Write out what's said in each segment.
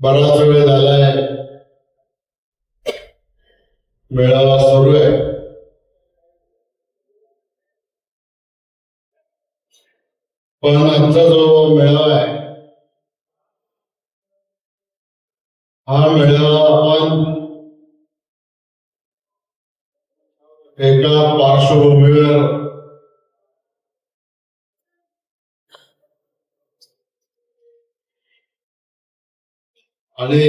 बराच वेळ झालाय मेळावा सुरू आहे, पण आजचा जो मेळावा आहे हा मेळावा आपण एका पार्श्वभूमीवर आणि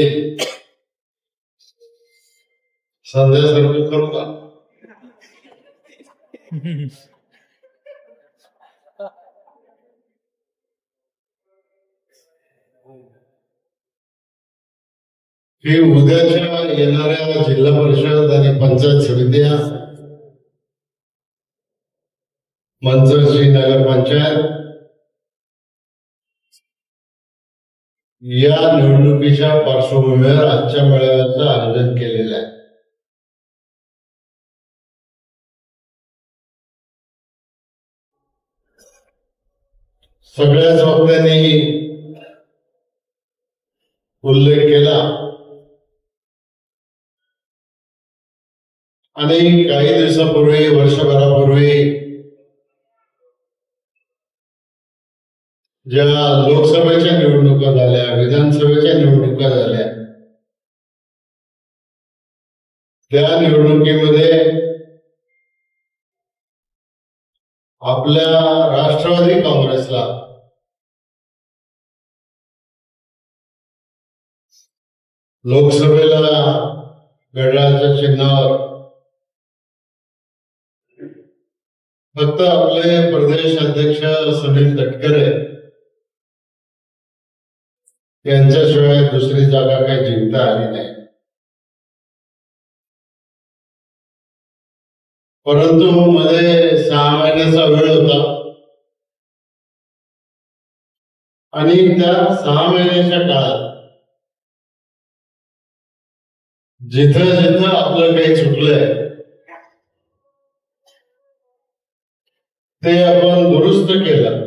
संध्यासारखं करू का? की उद्याच्या येणाऱ्या जिल्हा परिषद आणि पंचायत समित्या, मंचरची नगरपंचायत या निवडणुकीच्या पार्श्वभूमीवर आजच्या मेळाव्याचं आयोजन केलेलं आहे. सगळ्याच वक्त्यांनी उल्लेख केला आणि काही दिवसापूर्वी, वर्षभरापूर्वी ज्या लोकसभेच्या निवडणुका झाल्या, विधानसभेच्या निवडणुका झाल्या, त्या निवडणुकीमध्ये आपल्या राष्ट्रवादी काँग्रेसला लोकसभेला घड्याळाच्या चिन्हावर फक्त आपले प्रदेश अध्यक्ष सुनील तटकरे यांच्याशिवाय दुसरी जागा काही जिंकता आली नाही. परंतु मध्ये 6 महिन्याचा वेळ होता आणि त्या 6 महिन्याच्या काळात जिथं जिथं आपलं काही चुकलंय ते आपण दुरुस्त केलं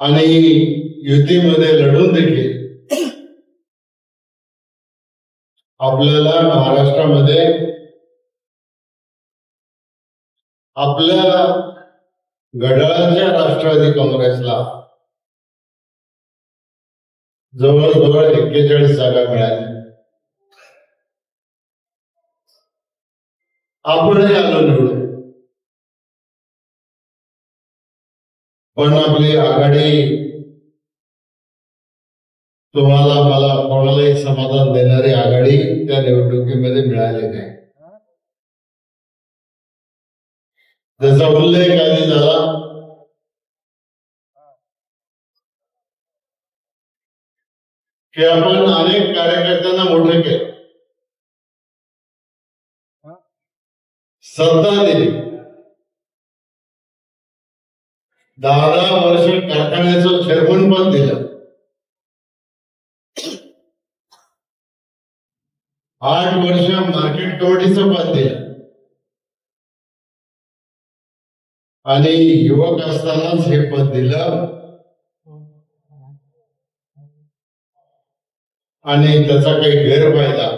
आणि युतीमध्ये लढून देखील आपल्याला महाराष्ट्रामध्ये आपल्या घड्याळाच्या राष्ट्रवादी काँग्रेसला जवळजवळ 41 जागा मिळाल्या. आपणही आलो निवडून, पण आपली आघाडी तुम्हाला, मला, कोणालाही समाधान देणारी आघाडी त्या निवडणुकीमध्ये मिळाली नाही. त्याचा उल्लेख आधी झाला की आपण अनेक कार्यकर्त्यांना मोठे केले, सत्ता दिली, 10 वर्ष कारखान्याचं चेअरमन पण दिलं, 8 वर्ष मार्केट कमिटीचं पद दिलं आणि युवक असतानाच हे पद दिलं आणि त्याचा काही गैरफायदा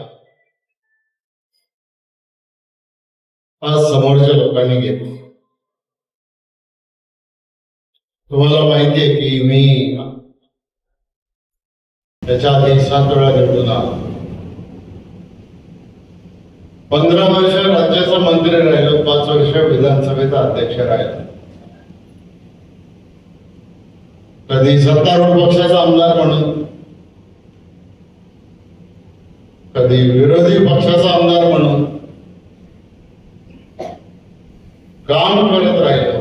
आज समोरच्या लोकांनी घेतला. तुम्हाला माहिती आहे की मी त्याच्या आधी 7 वेळा निवडून आलो, 15 वर्ष राज्याचा मंत्री राहिलो, 5 वर्ष विधानसभेचा अध्यक्ष राहिलो. कधी सत्तारूढ पक्षाचा आमदार म्हणून, कधी विरोधी पक्षाचा आमदार म्हणून काम करत राहिलो.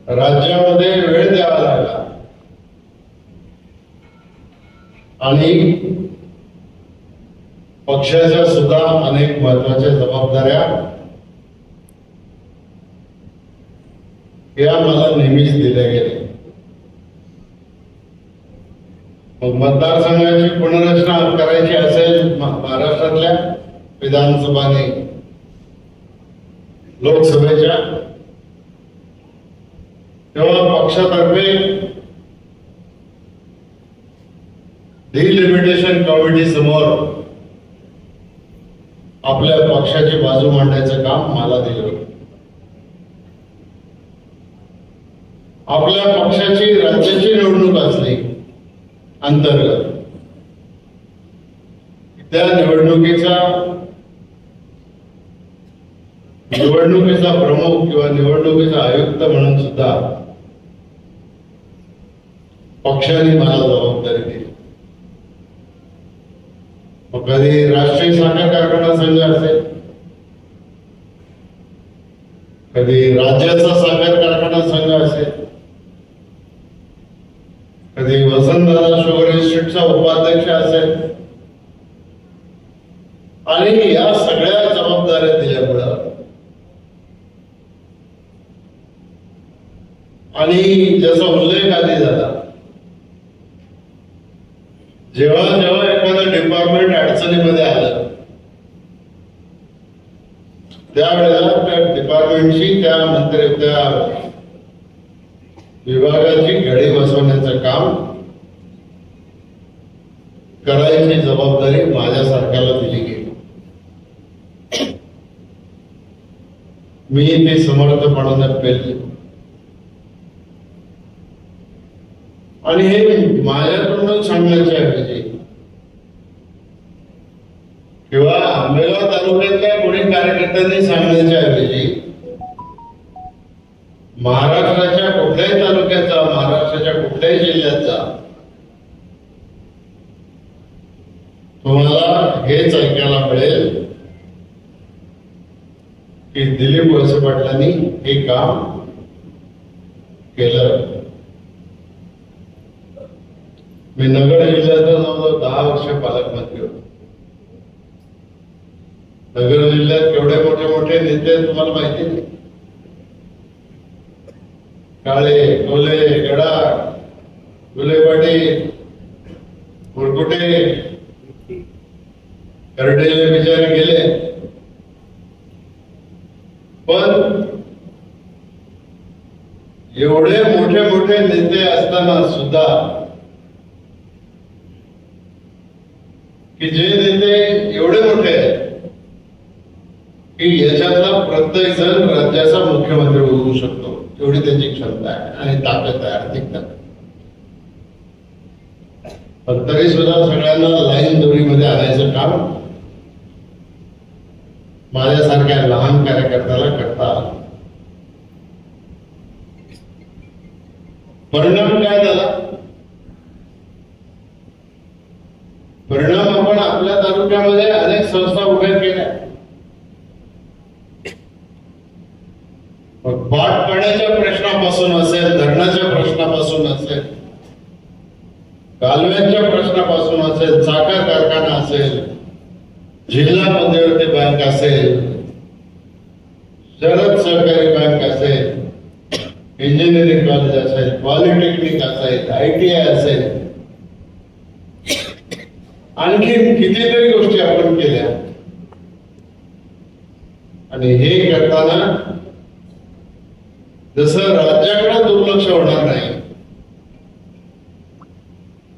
राज्यामध्ये वेळ द्यावा लागला आणि पक्षाच्या सुद्धा अनेक महत्वाच्या जबाबदाऱ्या या मला नेहमीच दिल्या गेल्या. मग मतदारसंघाची पुनर्रचना करायची असेल महाराष्ट्रातल्या विधानसभाने, लोकसभेच्या, तेव्हा पक्षातर्फे डिलिमिटेशन कमिटी समोर आपल्या पक्षाची बाजू मांडायचं काम मला दिलं. आपल्या पक्षाची राज्याची निवडणूक असली अंतर्गत, त्या निवडणुकीचा प्रमुख किंवा निवडणुकीचा आयुक्त म्हणून सुद्धा पक्षाने मला जबाबदारी दिली. कधी राष्ट्रीय साखर कारखाना संघ असेल, कधी राज्याचा साखर कारखाना संघ असेल, कधी वसंतदादा शुगर इन्स्टिट्यूटचा उपाध्यक्ष असेल, आणि या सगळ्या जबाबदाऱ्या दिल्यामुळं आणि ज्याचा उल्लेख आधी झाला, जेव्हा जेव्हा एखादं डिपार्टमेंट अडचणीमध्ये आलं त्यावेळेला त्या डिपार्टमेंटची त्या विभागाची घडी बसवण्याचं काम करायची जबाबदारी माझ्यासारख्याला दिली गेली. मी ते समर्थपणाने पेलले आणि हे माझ्याकडून सांगण्याच्या ऐवजी किंवा आंबेगाव तालुक्यातल्या कोणी कार्यकर्त्यांनी सांगण्याच्या ऐवजी महाराष्ट्राच्या कुठल्याही तालुक्याचा, महाराष्ट्राच्या कुठल्याही जिल्ह्याचा तुम्हाला हेच ऐकायला मिळेल की दिलीप वळसे पाटलांनी हे काम केलं. मी नगर जिल्ह्याचा जवळजवळ 10 वर्ष पालकमंत्री होतो. नगर जिल्ह्यात केवढे मोठे मोठे नेते तुम्हाला माहिती नाही. काळे, कोले, गडा, गुले पाटील, मुरकुटे, करडेले बिचारे गेले, पण एवढे मोठे मोठे नेते असताना सुद्धा की जे नेते एवढे मोठे आहेत की याच्यातला प्रत्येक जण राज्याचा मुख्यमंत्री होऊ शकतो, एवढी त्यांची क्षमता आहे आणि ताकद आहे, आर्थिक ताकद. पण तरी सुद्धा सगळ्यांना लाईन दोरीमध्ये आणायचं काम माझ्यासारख्या लहान कार्यकर्त्याला करता आलं. परिणाम काय झाला? परिणाम आपण आपल्या तालुक्यामध्ये अनेक संस्था उभ्या केल्या. पाट पाण्याच्या प्रश्नापासून असेल, धरणाच्या प्रश्नापासून असेल, कालव्यांच्या प्रश्नापासून असेल, साखर कारखाना असेल, जिल्हा मध्यवर्ती बँक असेल, शरद सहकारी बँक असेल, इंजिनिअरिंग कॉलेज असेल, पॉलिटेक्निक असेल, ITI असेल, आणखी कितीतरी गोष्टी आपण केल्या. आणि हे करताना जसं राज्याकडे दुर्लक्ष होणार नाही,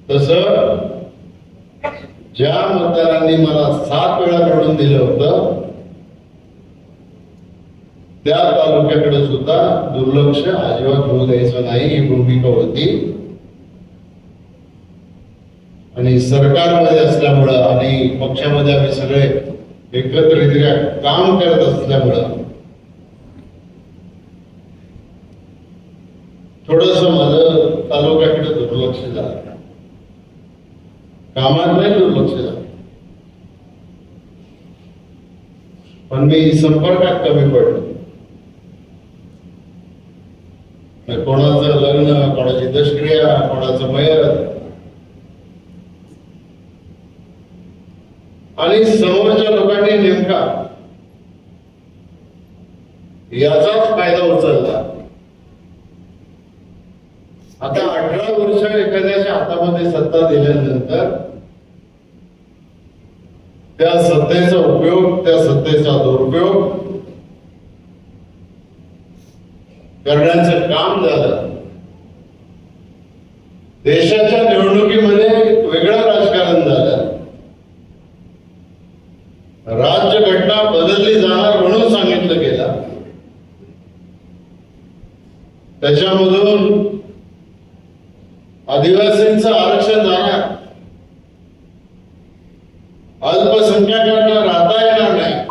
तसं ज्या मतदारांनी मला 7 वेळा निवडून दिलं होतं त्या तालुक्याकडे सुद्धा दुर्लक्ष अजिबात होऊ द्यायचं नाही, ही भूमिका होती. आणि सरकारमध्ये असल्यामुळं आणि पक्षामध्ये आम्ही सगळे एकत्रितरित्या काम करत असल्यामुळं थोडस माझं तालुक्याकडे दुर्लक्ष झालं, कामात नाही दुर्लक्ष झालं. पण मी संपर्कात कमी पडलो. कोणाचं लग्न, कोणाची दशक्रिया, कोणाचं मयत, आणि समोरच्या लोकांनी नेमका याचाच फायदा उचलला. आता 18 वर्ष एखाद्याच्या हातामध्ये सत्ता दिल्यानंतर त्या सत्तेचा उपयोग, त्या सत्तेचा दुरुपयोग करण्याचं काम झालं. देशाच्या निवडणुकीमध्ये वेगळं राजकारण झालं, राज्यघटना बदलली जाणार म्हणून सांगितलं गेलं. त्याच्यामधून आदिवासींचं आरक्षण जाणार, अल्पसंख्याकांना राहता येणार नाही,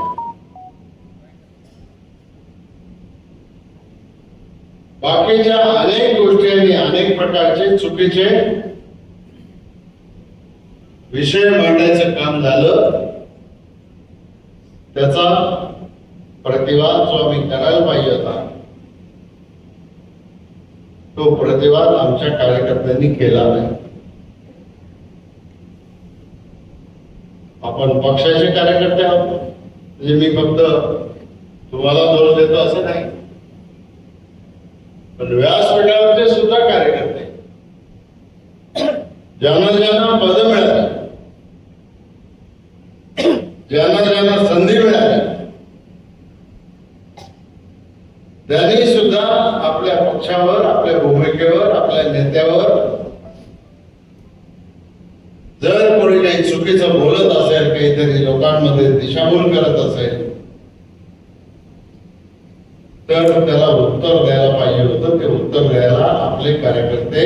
बाकीच्या अनेक गोष्टी आणि अनेक प्रकारचे चुकीचे विषय मांडायचं काम झालं. त्याचा प्रतिवाद जो आम्ही करायला पाहिजे होता तो प्रतिवाद आमच्या कार्यकर्त्यांनी केला नाही. आपण पक्षाचे कार्यकर्ते आहोत, म्हणजे मी फक्त तुम्हाला दोष देतो असं नाही, पण व्यासपीठावरचे सुद्धा कार्यकर्ते ज्यांना ज्यांना पद मिळाली, ज्यांना ज्यांना संधी मिळाली, त्यांनी सुद्धा आपल्या पक्षावर, आपल्या भूमिकेवर, आपल्या नेत्यावर जर कोणी काही चुकीचं बोलत असेल, काहीतरी लोकांमध्ये दिशाभूल करत असेल तर त्याला उत्तर द्यायला पाहिजे होतं. ते उत्तर द्यायला आपले कार्यकर्ते,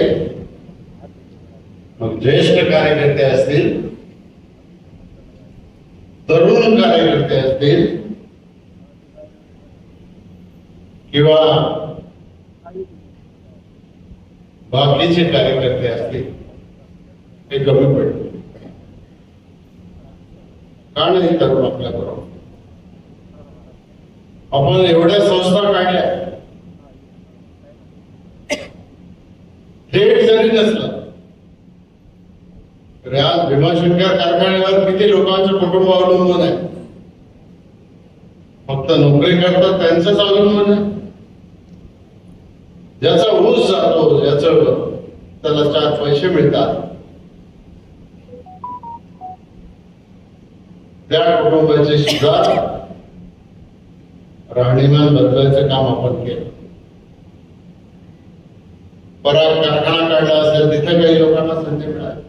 मग ज्येष्ठ कार्यकर्ते असतील, तरुण कार्यकर्ते असतील किंवा बाकीचे कार्यकर्ते असतील, हे कमी पडले. का नाही तरुण आपल्या बरोबर? आपण एवढ्या संस्था काढल्या, थेट जरी नसलं तरी आज भीमाशंकर कारखान्यावर किती लोकांचं कुटुंब अवलंबून आहे. फक्त नोकरी करतात त्यांचंच अवलंबून आहे. ज्याचा ऊस जातो, ज्याचं त्याला 4 पैसे मिळतात, त्या कुटुंबाचे सुद्धा राहणीमान बदलायचं काम आपण केलं. पराग कारखाना काढला असेल तिथे काही लोकांना संधी मिळाली,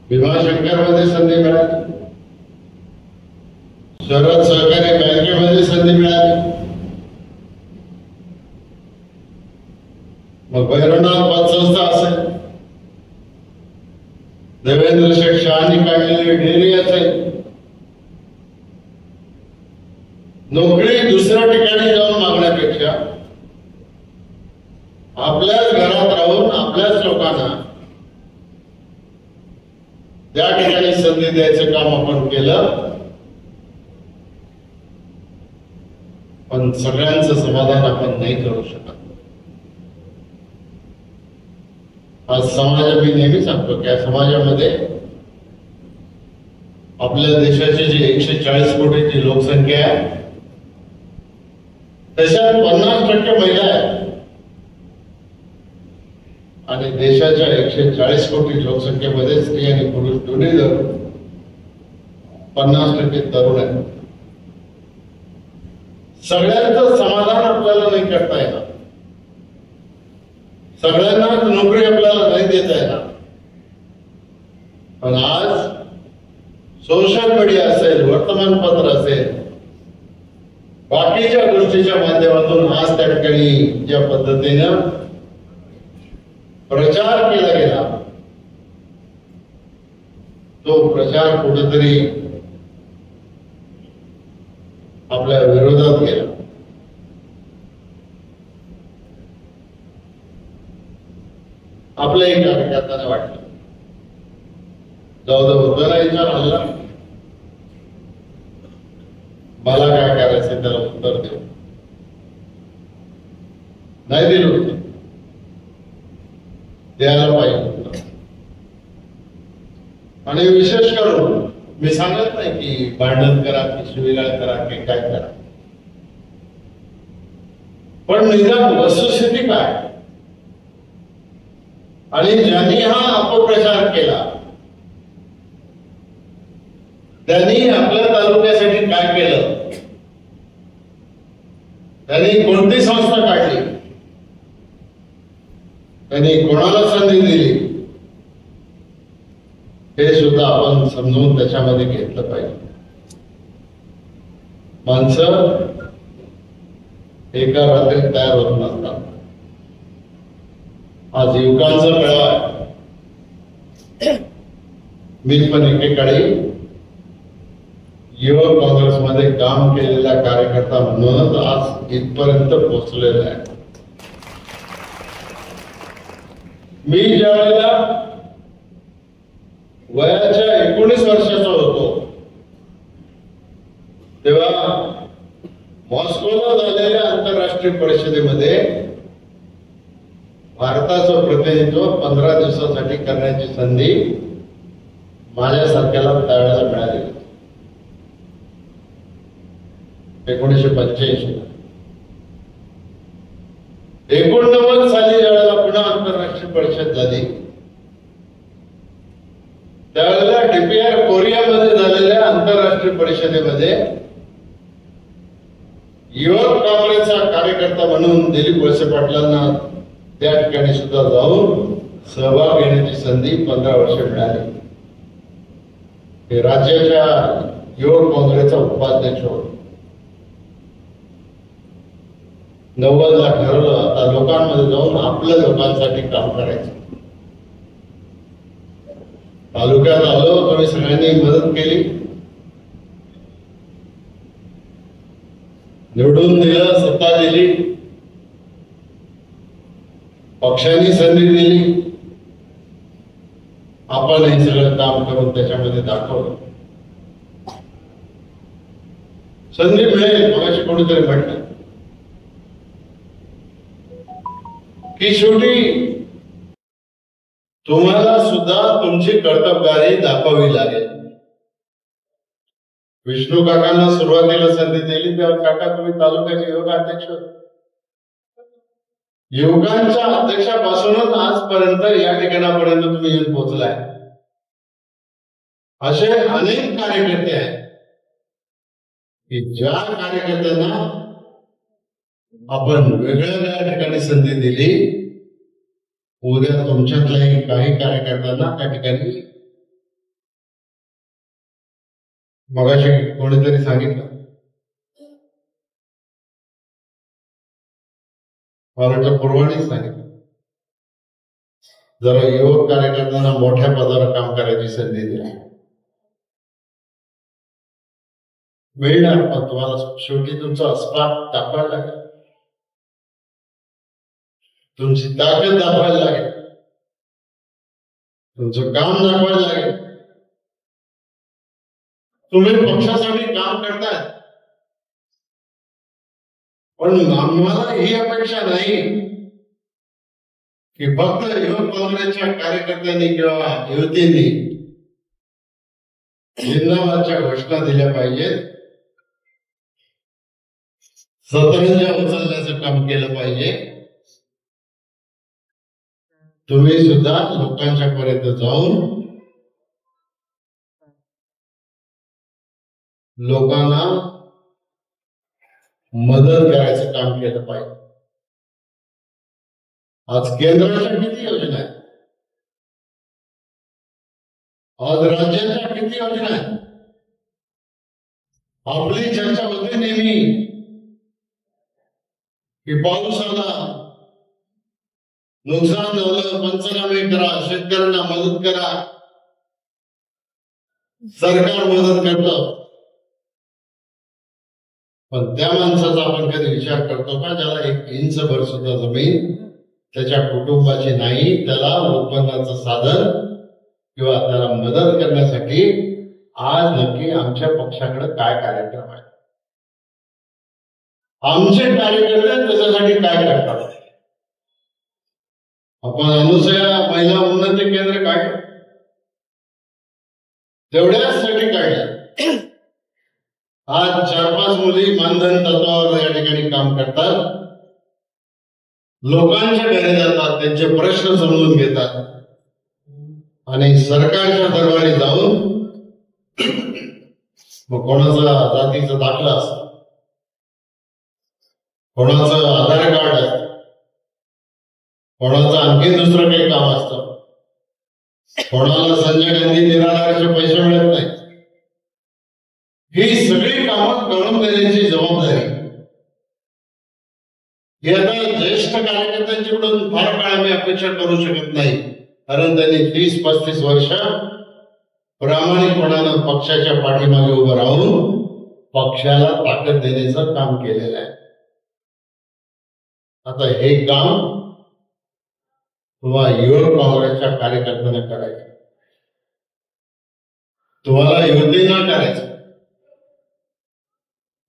भीमाशंकर मध्ये संधी मिळाली, शरद सहकारी बँकेमध्ये संधी मिळाली, मग भैरवनाथ पतसंस्था असेल, देवेंद्र शेठ शहानी काढलेली डेअरी असेल, नोकरी दुसऱ्या ठिकाणी जाऊन मागण्यापेक्षा आपल्याच घरात राहून आपल्याच लोकांना त्या ठिकाणी संधी द्यायचं काम आपण केलं. पण सगळ्यांचं समाधान आपण नाही करू शकत. आज समाज, मी नेहमी सांगतो की या समाजामध्ये आपल्या देशाची जी 140 कोटीची लोकसंख्या आहे त्याच्यात 50% महिला आहेत आणि देशाच्या 140 कोटी लोकसंख्येमध्ये स्त्री आणि पुरुष दोन्ही धरून 50% तरुण आहेत. सगळ्यांचं समाधान आपल्याला नाही करता येणार, सगळ्यांना नोकरी आपल्याला नाही देता येणार, पण आज सोशल मीडिया असेल, वर्तमानपत्र असेल, बाकीच्या गोष्टीच्या माध्यमातून आज त्या ठिकाणी ज्या पद्धतीनं प्रचार केला गेला तो प्रचार कुठेतरी आपल्या विरोधात गेला. आपल्याही कार्यकर्त्यांना वाटलं जाऊ दे, होतं ना विचार हल्ला, मला काय करायचं त्याला उत्तर देऊ. नाही दिलं होतं, द्यायला पाहिजे. आणि विशेष करून मी सांगत नाही की भांडण करा की शिवीगाळ करा की काय करा, पण निदान वस्तुस्थिती काय आणि ज्यांनी हा अपप्रचार केला त्यांनी आपल्या तालुक्यासाठी काय केलं, त्यांनी कोणती संस्था काढली, त्यांनी कोणाला संधी दिली हे सुद्धा आपण समजून त्याच्यामध्ये घेतलं पाहिजे. माणसं एका रात्रीत तयार होत नसतात. आज युवकांचा मेळावा आहे. मी पण एकेकाळी युवक काँग्रेसमध्ये काम केलेला कार्यकर्ता म्हणूनच आज इथपर्यंत पोहोचलेला आहे. मी ज्या वेळेला वयाच्या 19 वर्षाचा होतो तेव्हा मॉस्कोला झालेल्या आंतरराष्ट्रीय परिषदेमध्ये भारताचं प्रतिनिधित्व 15 दिवसासाठी करण्याची संधी माझ्यासारख्याला त्यावेळेला मिळाली. 1985 89 साली ज्यावेळेला पुन्हा आंतरराष्ट्रीय परिषद झाली त्यावेळेला डीपीआर कोरियामध्ये झालेल्या आंतरराष्ट्रीय परिषदेमध्ये युवक काँग्रेसचा कार्यकर्ता म्हणून दिलीप वळसे पाटलांना त्या ठिकाणी सुद्धा जाऊन सहभाग घेण्याची संधी 15 वर्ष मिळाली. हे राज्याच्या युवक काँग्रेसचा उपाध्यक्ष होतो. 90 ला ठरवलं आता लोकांमध्ये जाऊन आपल्या लोकांसाठी काम करायचं. तालुक्यात आलो, तुम्ही सगळ्यांनी मदत केली, निवडून दिलं, सत्ता दिली, पक्षांनी संधी दिली, आपण हे सगळं काम करून त्याच्यामध्ये दाखवलं. संधी मिळेल. मगाशी कोणीतरी म्हटलं की शेवटी तुम्हाला सुद्धा तुमची कर्तबगारी दाखवावी लागेल. विष्णू काकांना सुरुवातीला संधी दिली तेव्हा काका तुम्ही तालुक्याचे युवक अध्यक्ष होते. युवकांच्या अध्यक्षापासूनच आजपर्यंत या ठिकाणापर्यंत तुम्ही येऊन पोहोचलाय. असे अनेक कार्यकर्ते आहेत की ज्या कार्यकर्त्यांना आपण वेगळ्या ठिकाणी संधी दिली, उद्या तुमच्यातल्याही काही कार्यकर्त्यांना त्या ठिकाणी मगाशी कोणीतरी सांगितलं, मला पूर्वानीच सांगितलं, जरा युवक कार्यकर्त्यांना मोठ्या पदावर काम करायची संधी दिली मिळणार, पण तुम्हाला शेवटी तुमचा अस्पात दाखवायला लागेल, तुमची ताकद दाखवायला लागेल, तुमचं काम दाखवायला लागेल. तुम्ही पक्षासाठी काम करताय, पण आम्हाला ही अपेक्षा नाही की फक्त युवक काँग्रेसच्या कार्यकर्त्यांनी किंवा युवतींनी जिंदाबादच्या घोषणा दिल्या पाहिजेत, सतरंजा उचलण्याचं काम केलं पाहिजे. तुम्ही सुद्धा लोकांच्या पर्यंत जाऊन लोकांना मदत करायचं काम केलं पाहिजे. आज केंद्राच्या किती योजना आहेत, आज राज्याच्या किती योजना आहेत. आपली चर्चा होते नेहमी की पाऊस आला, नुकसान झालं, पंचनामे करा, शेतकऱ्यांना मदत करा, सरकार मदत करतं. पण त्या माणसाचा आपण कधी विचार करतो का ज्याला 1 इंचभर सुद्धा जमीन त्याच्या कुटुंबाची नाही, त्याला उत्पन्नाचं साधन किंवा त्याला मदत करण्यासाठी आज नक्की आमच्या पक्षाकडे काय कार्यक्रम आहे, आमचे कार्यकर्ते त्याच्यासाठी काय करतात. आपण अनुसया महिला उन्नती केंद्र काढलं, तेवढ्यासाठी काढलं. आज 4-5 मुली मानधन तत्वावर या ठिकाणी काम करतात, लोकांच्या घरी जातात, त्यांचे प्रश्न समजून घेतात आणि सरकारच्या दरबारी जाऊन मग कोणाचा जातीचा दाखला असतो, कोणाचं आधार कार्ड असतं, कोणाचं आणखी दुसरं काही काम असतं, कोणाला संजय गांधी निराधारचे पैसे मिळत नाही. ही सगळी कामं करून देण्याची जबाबदारी ही आता ज्येष्ठ कार्यकर्त्यांच्याकडून फार काळ आम्ही अपेक्षा करू शकत नाही, कारण त्यांनी 30-35 वर्ष प्रामाणिकपणानं पक्षाच्या पाठीमागे उभं राहून पक्षाला ताकद देण्याचं काम केलेलं आहे. आता हे काम तुम्हाला युवक काँग्रेसच्या कार्यकर्त्यांना करायचं, तुम्हाला युतीनं करायचं,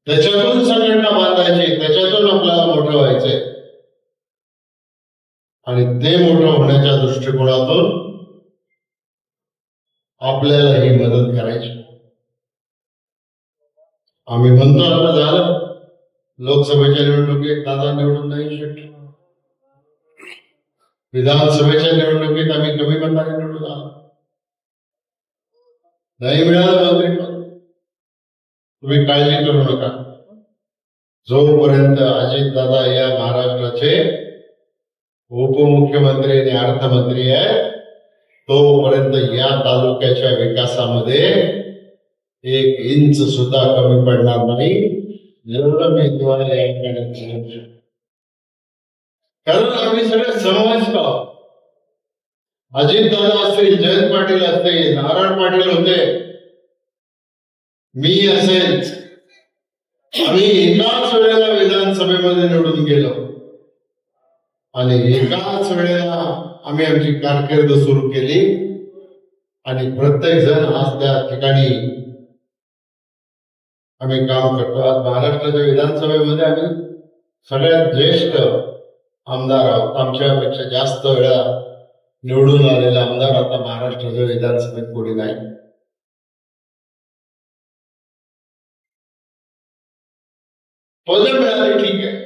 त्याच्यातून संघटना बांधायची, त्याच्यातून आपल्याला मोठं व्हायचंय आणि ते मोठं होण्याच्या दृष्टिकोनातून आपल्याला ही मदत करायची. आम्ही म्हणतो आता झालं, लोकसभेच्या निवडणुकीत दादा निवडून नाही शकतो, विधानसभेच्या निवडणुकीत आम्ही कमी मताने निवडून आलो, नाही मिळालं मंत्रिपद. तुम्ही काळजी करू नका, जोपर्यंत अजितदादा या महाराष्ट्राचे उपमुख्यमंत्री आणि अर्थमंत्री आहेत तोपर्यंत या तालुक्याच्या विकासामध्ये 1 इंच सुद्धा कमी पडणार नाही, एवढं मी तुम्हाला या ठिकाणी सांगू शकतो. कारण आम्ही सगळे समवयस्क आहोत. अजितदादा असतील, जयंत पाटील असतील, नारायण पाटील होते, मी असेल, आम्ही एकाच वेळेला विधानसभेमध्ये निवडून गेलो आणि एकाच वेळेला आम्ही आमची कारकीर्द सुरू केली आणि प्रत्येक जण आज त्या ठिकाणी आम्ही काम करतो. आज महाराष्ट्राच्या विधानसभेमध्ये आम्ही सगळ्यात ज्येष्ठ आमदार आहोत. आमच्यापेक्षा जास्त वेळा निवडून आलेला आमदार आता महाराष्ट्राच्या विधानसभेत कोणी नाही. पदं मिळाली ठीक आहे,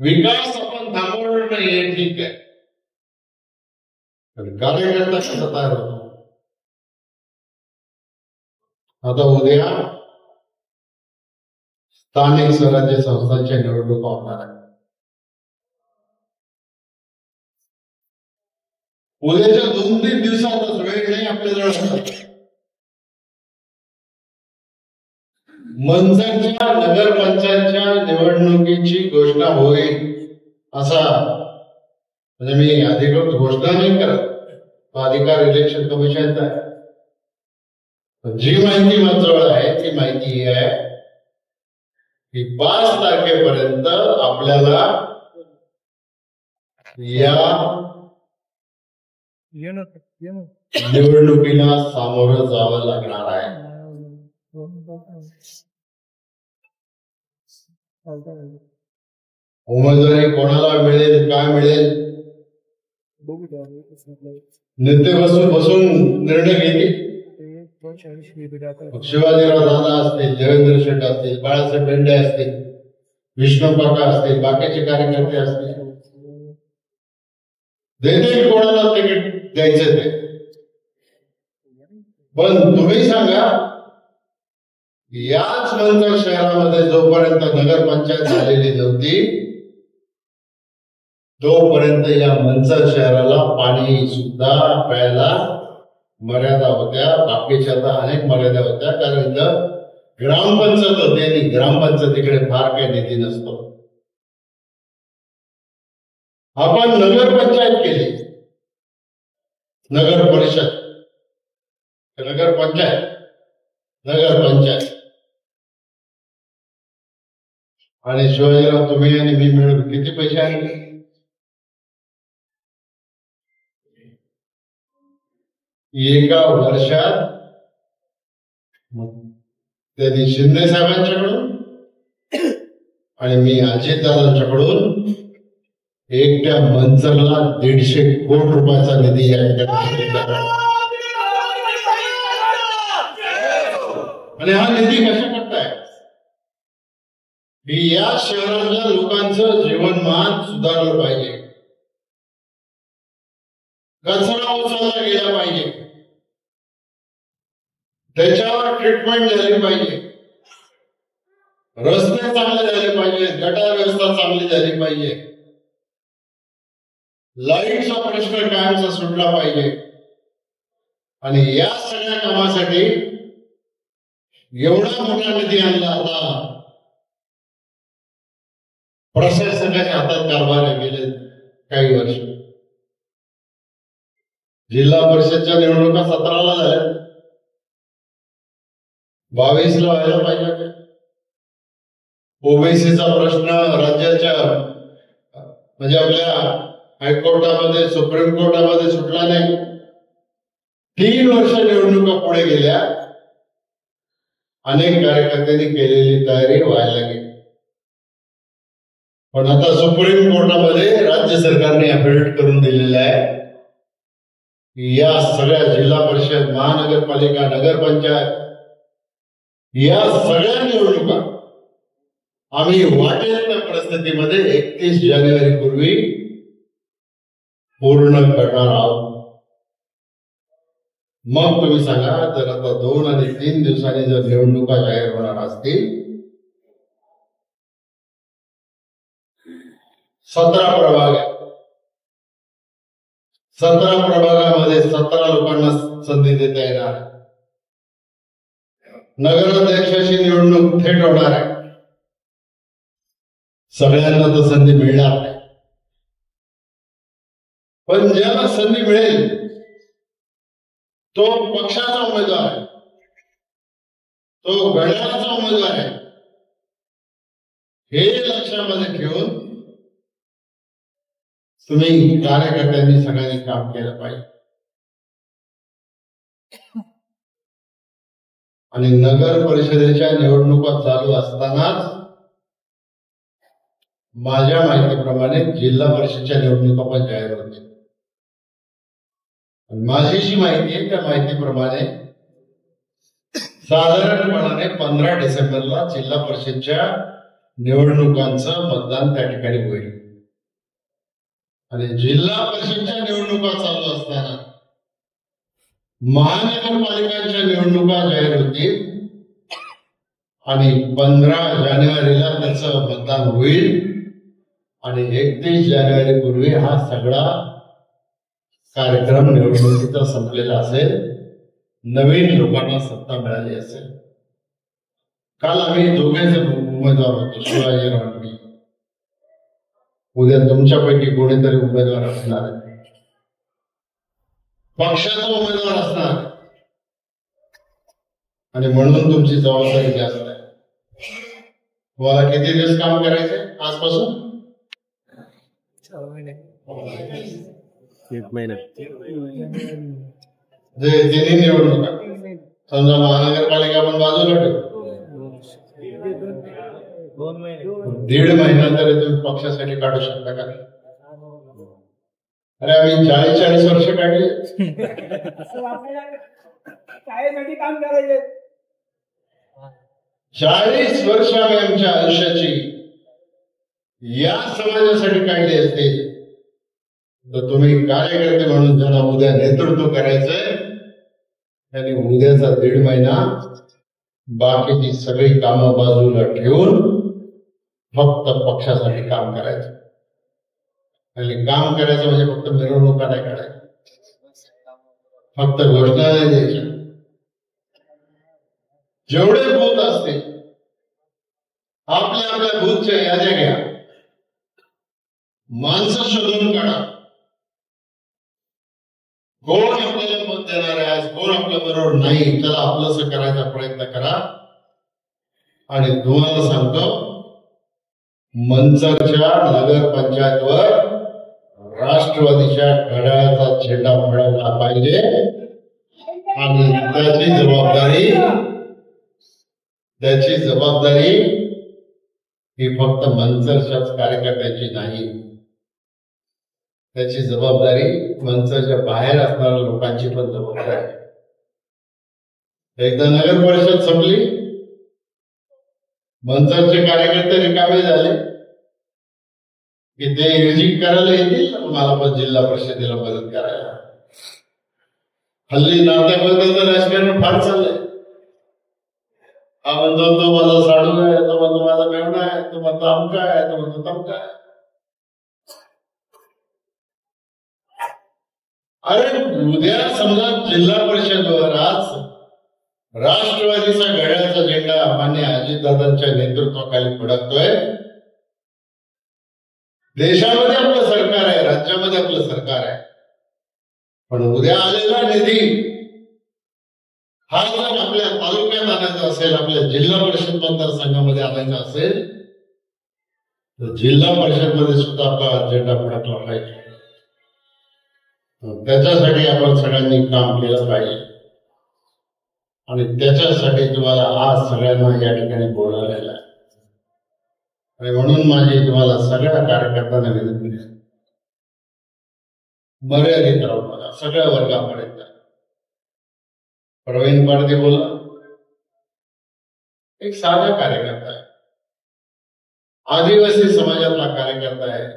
विकास आपण थांबवणार नाही हे ठीक आहे, पण कार्यकर्ता कसा तयार होतो. आता उद्या स्थानिक स्वराज्य संस्थांच्या निवडणुका होणार आहेत. उद्याच्या 2-3 दिवसातच वेळ नाही आपल्याजवळ. मंचरच्या नगरपंचायतच्या निवडणुकीची घोषणा होईल असा, म्हणजे मी अधिकृत घोषणा नाही करत, तो अधिकार इलेक्शन कमिशनचा आहे. जी माहिती माझ्याजवळ आहे ती माहिती ही आहे की 5 तारखेपर्यंत आपल्याला या निवडणुकीला सामोरं जावं लागणार आहे. उमेदवारी कोणाला मिळेल, काय मिळेल, नेते बसून निर्णय घेतील. शिवाजीराव दादा असतील, देवेंद्र शेठ असतील, बाळासाहेब बेंडे असतील, विष्णू काका असतील, बाकीचे कार्यकर्ते असतील, देतील कोणाला तिकीट द्यायचं ते. पण तुम्ही सांगा, याच मंचर शहरामध्ये जोपर्यंत नगरपंचायत झालेली नव्हती तोपर्यंत या मंचर शहराला पाणी सुद्धा प्यायला मर्यादा होत्या, बाकीच्या अनेक मर्यादा होत्या, कारण इथं ग्रामपंचायत होते आणि ग्रामपंचायतीकडे फार काही निधी नसतो. आपण नगरपंचायत केली, नगर परिषद, नगरपंचायत, नगरपंचायत, आणि शिवाजीराव तुम्ही आणि मी मिळून किती पैसे आणले? एका वर्षात त्यांनी शिंदे साहेबांच्याकडून आणि मी अजितदादांच्याकडून एकट्या मंचरला 150 कोटी रुपयाचा निधी या आणि हा निधी कशा करताय की या शहरातल्या लोकांचं जीवनमान सुधारलं पाहिजे, कचरा उचलला गेला पाहिजे, त्याच्यावर ट्रीटमेंट झाली पाहिजे. रस्ते चांगले झाले पाहिजे, गटार व्यवस्था चांगली झाली पाहिजे, लाईटचा प्रश्न कायमचा सुटला पाहिजे. आणि या सगळ्या कामासाठी एवढा मोठा निधी आणला. आता प्रशासकाच्या हातात कारभार गेले काही वर्ष. जिल्हा परिषदच्या निवडणुका 17ला झाल्या, 22ला व्हायला पाहिजे. ओबीसीचा प्रश्न राज्याच्या म्हणजे आपल्या हायकोर्टामध्ये, सुप्रीम कोर्टामध्ये सुटला नाही. 3 वर्ष निवडणुका पुढे गेल्या. अनेक कार्यकर्त्यांनी केलेली तयारी व्हायला गेली. पण आता सुप्रीम कोर्टामध्ये राज्य सरकारने अफिडेव्हिट करून दिलेलं आहे की या सगळ्या जिल्हा परिषद, महानगरपालिका, नगरपंचायत या सगळ्या निवडणुका आम्ही वाटेल त्या परिस्थितीमध्ये 31 जानेवारी पूर्वी पूर्ण करणार आहोत. मग तुम्ही सांगा, जर आता 2 आणि 3 दिवसांनी जर निवडणुका जाहीर होणार असतील, 17 प्रभाग आहे. 17 प्रभागामध्ये 17 लोकांना संधी देता येणार. नगराध्यक्षाची निवडणूक थेट होणार आहे. सगळ्यांना तर संधी मिळणार नाही, पण ज्याला संधी मिळेल तो पक्षाचा उमेदवार आहे, तो घड्याळाचा उमेदवार आहे. हे लक्षामध्ये ठेवून तुम्ही कार्यकर्त्यांनी सगळ्यांनी काम केलं पाहिजे. आणि नगर परिषदेच्या निवडणुका चालू असतानाच माझ्या माहितीप्रमाणे जिल्हा परिषदेच्या निवडणुका पण जाहीर होतील. माझी जी माहिती आहे त्या माहितीप्रमाणे साधारणपणाने 15 डिसेंबरला जिल्हा परिषदच्या निवडणुकांचं मतदान त्या ठिकाणी होईल. आणि जिल्हा परिषदच्या निवडणुका चालू असताना महानगरपालिकांच्या निवडणुका जाहीर होतील आणि 15 जानेवारीला त्याचं मतदान होईल. आणि 31 जानेवारी पूर्वी हा सगळा कार्यक्रम निवडणुकीचा संपलेला असेल, नवीन लोकांना सत्ता मिळाली असेल. काल आम्ही दोघेच उमेदवार होतो, शिवाजीराव आणि मी. उद्या तुमच्यापैकी कोणीतरी उमेदवार असणार आहे, पक्षाचा उमेदवार असणार. आणि म्हणून तुमची जबाबदारी जास्त आहे. तुम्हाला किती दिवस काम करायचंय आजपासून? 1 महिना. तिन्ही निवडणुका समजा महानगरपालिका पण बाजूला ठेव, 1.5 महिना तरी तुम्ही पक्षासाठी काढू शकता का? अरे आम्ही 40 वर्ष काढले. काय काम करायचे? 40 वर्ष आम्ही आमच्या आयुष्याची या समाजासाठी काढली असते. तर तुम्ही कार्यकर्ते म्हणून ज्यांना उद्या नेतृत्व करायचंय त्यांनी उद्याचा 1.5 महिना बाकीची सगळी कामं बाजूला ठेवून फक्त पक्षासाठी काम करायचं. आणि काम करायचं म्हणजे फक्त मिरवणुका नाही काढायचं, फक्त घोषणा नाही द्यायच्या. जेवढे बूथ असतील आपल्या आपल्या बूथच्या याद्या घ्या, माणसं शोधून काढा. कोण आपल्याला मत देणार आहे, आज कोण आपल्या बरोबर नाही, त्याला आपलंसं करायचा प्रयत्न करा. आणि तुम्हाला सांगतो, मंचरच्या नगरपंचायतवर राष्ट्रवादीच्या घड्याळाचा झेंडा फडकला पाहिजे. आणि त्याची जबाबदारी ही फक्त मंचरच्याच कार्यकर्त्यांची नाही, त्याची जबाबदारी मंचरच्या बाहेर असणाऱ्या लोकांची पण जबाबदारी आहे. एकदा नगर परिषद संपली, मंचरचे कार्यकर्ते रिकामे झाले की ते म्युझिक करायला येतील, मला पण जिल्हा परिषदेला मदत करायला. हल्ली नात्याबद्दलचं राजकारण फार चाललंय. हा म्हणतो तो माझा साडू आहे, तो म्हणतो माझा मेवणा आहे, तो म्हणतो अमका आहे, तो म्हणतो तमका आहे. अरे उद्या समजा जिल्हा परिषदवर आज राष्ट्रवादीचा घड्याळाचा झेंडा मान्य अजितदादांच्या नेतृत्वाखाली फडकतोय. देशामध्ये आपलं सरकार आहे, राज्यामध्ये आपलं सरकार आहे, पण उद्या आलेला निधी हा जर आपल्या तालुक्यात आणायचा असेल, आपल्या जिल्हा परिषद मतदारसंघामध्ये आणायचा असेल, तर जिल्हा परिषद मध्ये सुद्धा आपला झेंडा फडकला पाहिजे. त्याच्यासाठी आपण सगळ्यांनी काम केलं पाहिजे आणि त्याच्यासाठी तुम्हाला आज सगळ्यांना या ठिकाणी बोलावलेलं आहे. आणि म्हणून माझी तुम्हाला सगळ्या कार्यकर्त्यांना विनंती आहे, मर्यादित राहू नका, सगळ्या वर्गापर्यंत. प्रवीण पारधी बोला, एक साधा कार्यकर्ता आहे, आदिवासी समाजातला कार्यकर्ता आहे,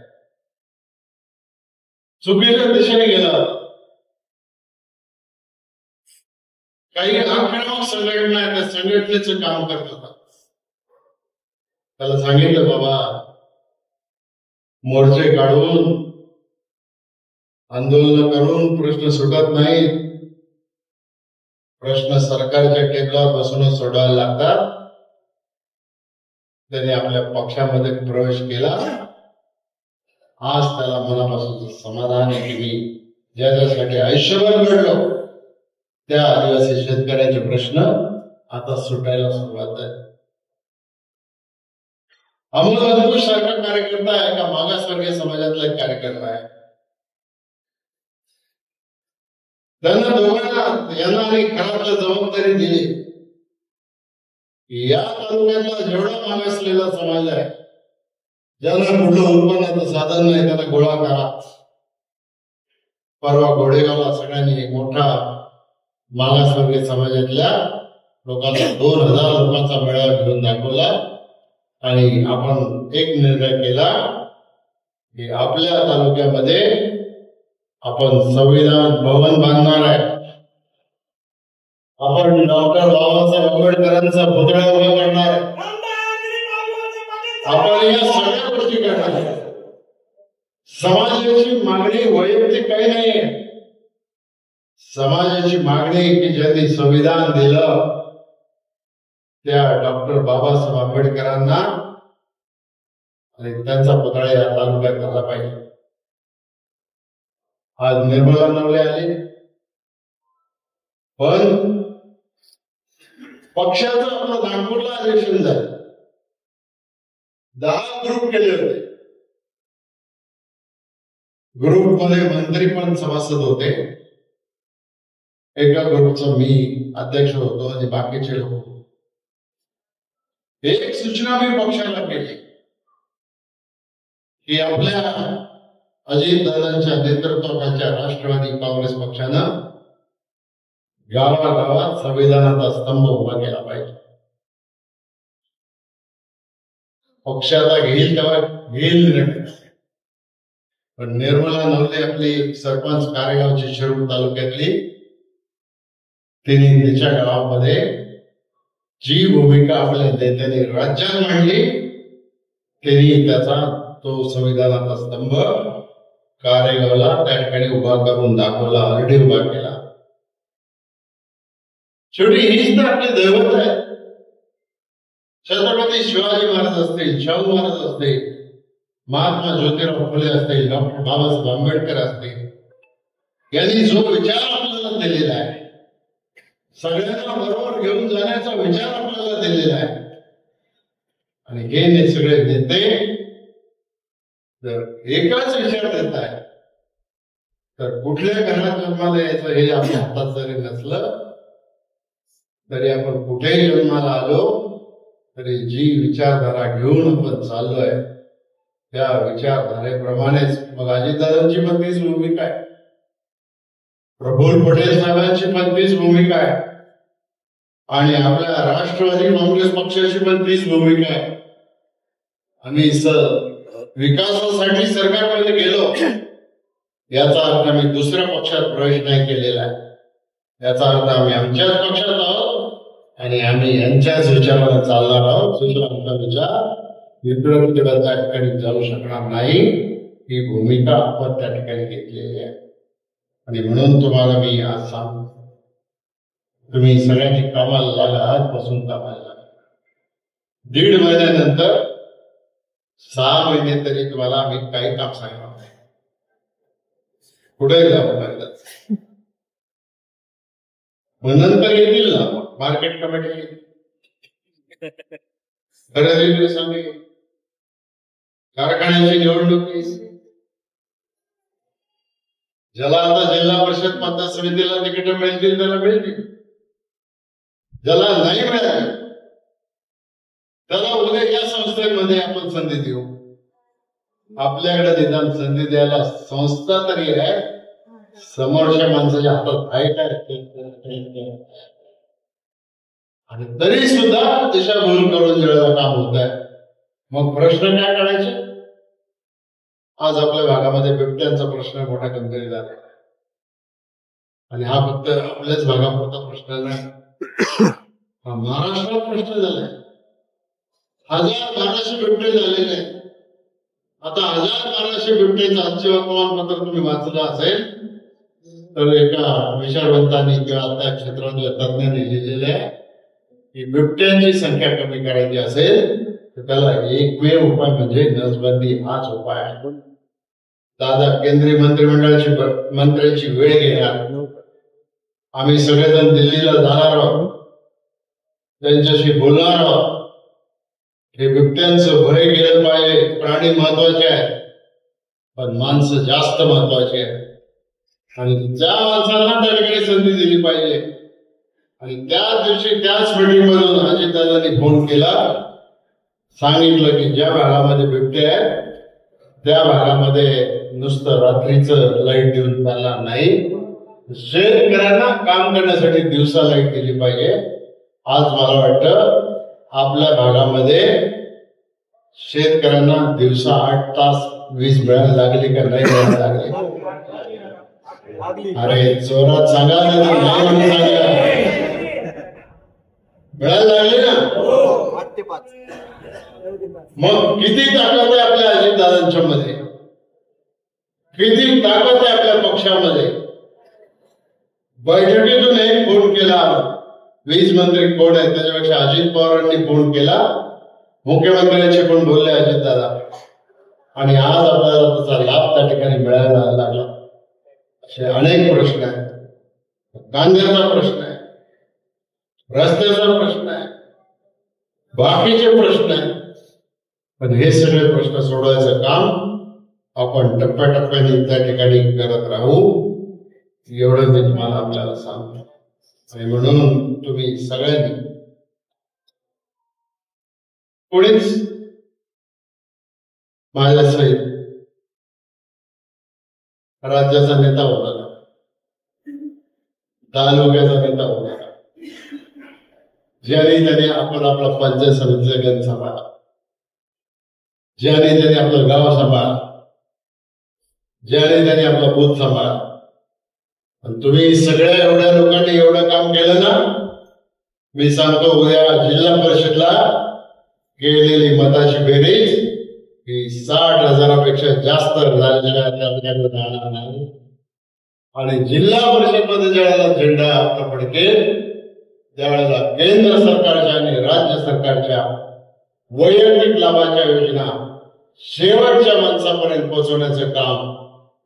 चुकीच्या दिशेने गेला. काही आक्रमक संघटना आहे, त्या संघटनेचं काम करत होता. त्याला सांगितलं, बाबा मोर्चे काढून आंदोलन करून प्रश्न सुटत नाहीत, प्रश्न सरकारच्या टेबलावर बसूनच सोडवायला लागतात. त्याने आपल्या पक्षामध्ये प्रवेश केला. आज त्याला मनापासून समाधान आहे की मी ज्याच्यासाठी आयुष्यभर लढलो त्या आदिवासी शेतकऱ्यांचे प्रश्न आता सुटायला सुरुवात आहे. अमोल अदभुत सारखा कार्यकर्ता आहे का मागासवर्गीय समाजातला एक कार्यकर्ता आहे. त्यांना दोघांना यांना आणि घरातला जबाबदारी दिली की या तालुक्यातला जेवढा मागासलेला समाज आहे, ज्यांना कुठलं उत्पन्नाचं साधन नाही, त्यांना गोळा करा. परवा घोडेगावला सगळ्यांनी एक मोठा मागासवर्गीय समाजातल्या लोकांचा 2000 लोकांचा मेळावा घेऊन दाखवला आणि आपण एक निर्णय केला की आपल्या तालुक्यामध्ये आपण संविधान भवन बांधणार आहे. आपण डॉक्टर बाबासाहेब आंबेडकरांचा पुतळा उभा करणार आहे. आपण या सगळ्या गोष्टी करणार आहे. समाजाची मागणी वैयक्तिक काही नाहीये. समाजाची मागणी की ज्यांनी संविधान दिलं त्या डॉक्टर बाबासाहेब आंबेडकरांना आणि त्यांचा पुतळा या तालुक्यात करला पाहिजे. आज निर्मला नवले आले, पण पक्षाचं आपलं नागपूरला इलेक्शन झालं, 10 ग्रुप केले होते. ग्रुप मध्ये मंत्री पण सभासद होते. एका ग्रुपचा मी अध्यक्ष होतो आणि बाकीचे लोक. एक सूचना मी पक्षाला केली की आपल्या अजितदादांच्या नेतृत्वाखालच्या राष्ट्रवादी काँग्रेस पक्षानं गावागावात संविधानाचा स्तंभ उभा केला पाहिजे. पक्षाचा घेईल तेव्हा घेईल निर्णय. पण निर्मला नवले आपली सरपंच कारेगावची शिरूर तालुक्यातली, तिने तिच्या गावामध्ये जी भूमिका आपल्या नेत्यांनी राज्यात मांडली, त्यांनी त्याचा तो संविधानाचा स्तंभ कारेगावला त्या ठिकाणी उभा करून दाखवला, अर्धी उभा केला. शेवटी हीच तर आपले दैवत आहे. छत्रपती शिवाजी महाराज असतील, शाहू महाराज असतील, महात्मा ज्योतिराव फुले असतील, डॉक्टर बाबासाहेब आंबेडकर असतील, यांनी जो विचार आपल्याला दिलेला आहे, सगळ्यांना बरोबर घेऊन जाण्याचा विचार आपल्याला दिलेला आहे. आणि हे सगळे नेते जर एकाच विचार देत आहे तर कुठल्या घरात जन्माला यायचं हे आपल्या हातात जरी नसलं तरी आपण कुठेही जन्माला आलो तरी जी विचारधारा घेऊन आपण चाललोय त्या विचारधारेप्रमाणेच मग अजितदादांची पण तीच भूमिका आहे, प्रफुल्ल पटेल साहेबांची पण तीच भूमिका आहे आणि आपल्या राष्ट्रवादी काँग्रेस पक्षाची पण तीच भूमिका आहे. आम्ही विकासासाठी सरकारमध्ये गेलो याचा अर्थ आम्ही दुसऱ्या पक्षात प्रवेश नाही केलेला आहे. याचा अर्थ आम्ही आमच्याच पक्षात आहोत आणि आम्ही यांच्याच विचाराने चालणार आहोत. दुसरा आमचा विचार इकडं तिकडं त्या ठिकाणी जाऊ शकणार नाही, ही भूमिका आपण त्या ठिकाणी घेतलेली आहे. आणि म्हणून तुम्हाला मी आज सांगतो, तुम्ही सगळ्यांनी कामाला लागा, आजपासून कामाला लागा. 1.5 महिन्यानंतर 6 महिने तरी तुम्हाला आम्ही काही काम सांगणार नाही, पुढे जाऊ लागलं. मग नंतर येतील ना मार्केट कमिटी, खरेदी सांगे, कारखान्याची निवडणुकी, ज्याला आता जिल्हा परिषद पंचायत समितीला तिकीट मिळतील त्याला मिळतील, ज्याला नाही मिळाली त्याला उद्या या संस्थेमध्ये आपण संधी देऊ. आपल्याकडे निदान संधी द्यायला संस्था तरी आहे, समोरच्या माणसाच्या हातात आहे काय? आणि तरी सुद्धा दिशाभूल करून जेवढं काम होत आहे, मग प्रश्न काय करायचे? आज आपल्या भागामध्ये बिबट्यांचा प्रश्न मोठा गंभीर झाला आणि हा फक्त आपल्याच भागापुरता प्रश्न नाही, हा महाराष्ट्रात प्रश्न झालाय. 1200 बिबटे झालेले आहेत. आता 1200 बिबटेचं आजचे वर्तमानपत्र तुम्ही वाचलं असेल तर एका विचारवंतांनी किंवा त्या क्षेत्रातल्या तज्ञांनी लिहिलेलं आहे की बिबट्यांची संख्या कमी करायची असेल तर त्याला एकमेव उपाय म्हणजे नसबंदी हाच उपाय आहे. दादा केंद्रीय मंत्र्यांची वेळ घेणार, आम्ही सगळेजण दिल्लीला जाणार आहोत, त्यांच्याशी बोलणार आहोत. हे बिबट्यांचं भय गेलं पाहिजे. प्राणी महत्वाचे आहेत पण माणसं जास्त महत्वाची आहेत आणि त्या माणसांना त्या ठिकाणी संधी दिली पाहिजे. आणि त्याच दिवशी त्याच मीटिंग मधून अजितदादांनी फोन केला, सांगितलं की ज्या भागामध्ये बिबटे आहेत त्या भागामध्ये नुसतं रात्रीचं लाईट देऊन चालणार नाही, शेतकऱ्यांना काम करण्यासाठी दिवसा लाईट दिली पाहिजे. आज मला वाटतं आपल्या भागामध्ये शेतकऱ्यांना दिवसा 8 तास वीज मिळायला लागली का नाही मिळायला लागली? अरे जोरात सांगा, नाही म्हणून सांगा. मिळायला लागली ना? मग किती ताकद आहे आपल्या अजितदादांच्या मध्ये, किती ताकद आहे आपल्या पक्षामध्ये. बैठकीतून एक फोन केला, वीज मंत्री कोण आहे त्याच्यापेक्षा अजित पवारांनी फोन केला, मुख्यमंत्र्यांशी पण बोलले अजितदादा, आणि आज आपल्याला त्याचा लाभ त्या ठिकाणी मिळायला लागला. असे अनेक प्रश्न आहेत. कांद्याचा प्रश्न आहे, रस्त्याचा प्रश्न आहे, बाकीचे प्रश्न आहेत. पण हे सगळे प्रश्न सोडवायचं काम आपण टप्प्याटप्प्याने त्या ठिकाणी करत राहू, एवढं मी तुम्हाला आपल्याला सांगतो. आणि म्हणून तुम्ही सगळ्यांनी, कोणीच माझ्या सहित राज्याचा नेता होता का, तालुक्याचा नेता होता का, ज्याने त्याने आपण आपला पंचायत समितीचा गण सांभाळा, ज्याने त्याने आपलं गाव सांभाळा, ज्याने त्याने आपला बूथ सांभाळा. तुम्ही सगळ्या एवढ्या लोकांनी एवढं काम केलं ना, मी सांगतो उद्या जिल्हा परिषदला केलेली मताची बेरीज ही 60,000पेक्षा जास्त झालेल्या नाही. आणि जिल्हा परिषद मध्ये ज्यावेळेला झेंडा आपला फडकेल त्यावेळेला केंद्र सरकारच्या आणि राज्य सरकारच्या वैयक्तिक लाभाच्या योजना शेवटच्या माणसापर्यंत पोहोचवण्याचं काम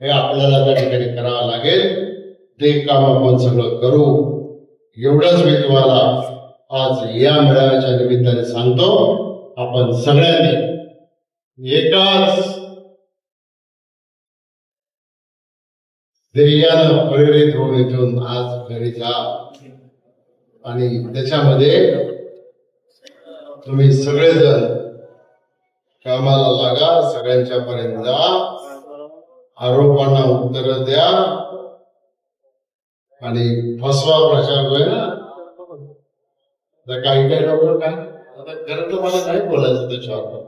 हे आपल्याला त्या ठिकाणी करावं लागेल. ते काम आपण सगळं करू, एवढंच मी तुम्हाला आज या मेळाव्याच्या निमित्ताने सांगतो. आपण सगळ्यांनी एकाच ध्येयानं प्रेरित होऊन इथून आज घरी जा आणि त्याच्यामध्ये तुम्ही सगळेजण कामाला लागा, सगळ्यांच्या पर्यंत जा, आरोपांना उत्तर द्या आणि फसवा प्रचार होय ना. काही काही लोक काय आता खरं तर मला नाही बोलायचं त्याच्यावर.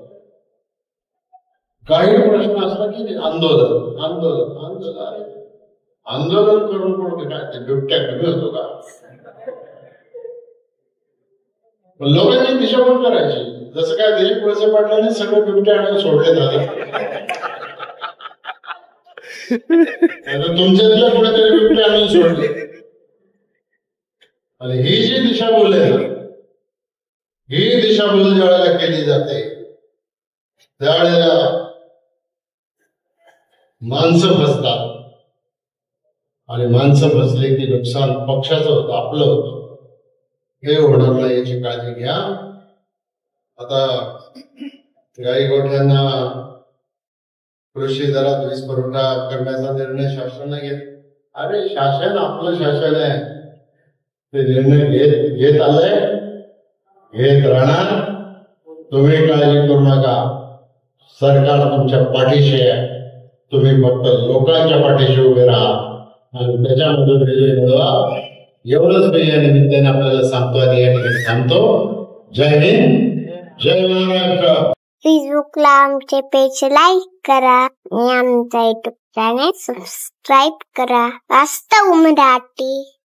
काही प्रश्न असला की आंदोलन आंदोलन आंदोलन आंदोलन करून कोण काय ते बिबट्या कमी होतो का? लोकांची दिशाभूल करायची. जसं काय दिलीप वळसे पाटलांनी सगळे बिबटे आणून सोडले झाले, तुमच्यातल्या कुठेतरी बिबटे आणून सोडले. आणि ही जी दिशाभूल आहे ना, ही दिशाभूल ज्यावेळेला केली जाते त्यावेळेला माणसं फसतात. आणि माणसं फसले की नुकसान पक्षाचं होतं, आपलं होतं. हे होणार नाही याची काळजी घ्या. आता गाई गोठ्यांना कृषी दरात वीज पुरवठा करण्याचा निर्णय शासनाने घेत. अरे शासन आपलं शासन आहे, ते निर्णय घेत आलंय, घेत राहणार. तुम्ही काळजी करू नका, सरकार तुमच्या पाठीशी आहे. तुम्ही फक्त लोकांच्या पाठीशी उभे राहा आणि त्याच्यामधून विजय मिळवा. एवढंच मी या निमित्ताने आपल्याला सांगतो आणि या ठिकाणी थांबतो. जय हिंद, जय महाराष्ट्र. फेसबुकला आमचे पेज लाईक करा आणि आमचा युट्यूब चॅनेल सबस्क्राईब करा. वास्तव मराठी.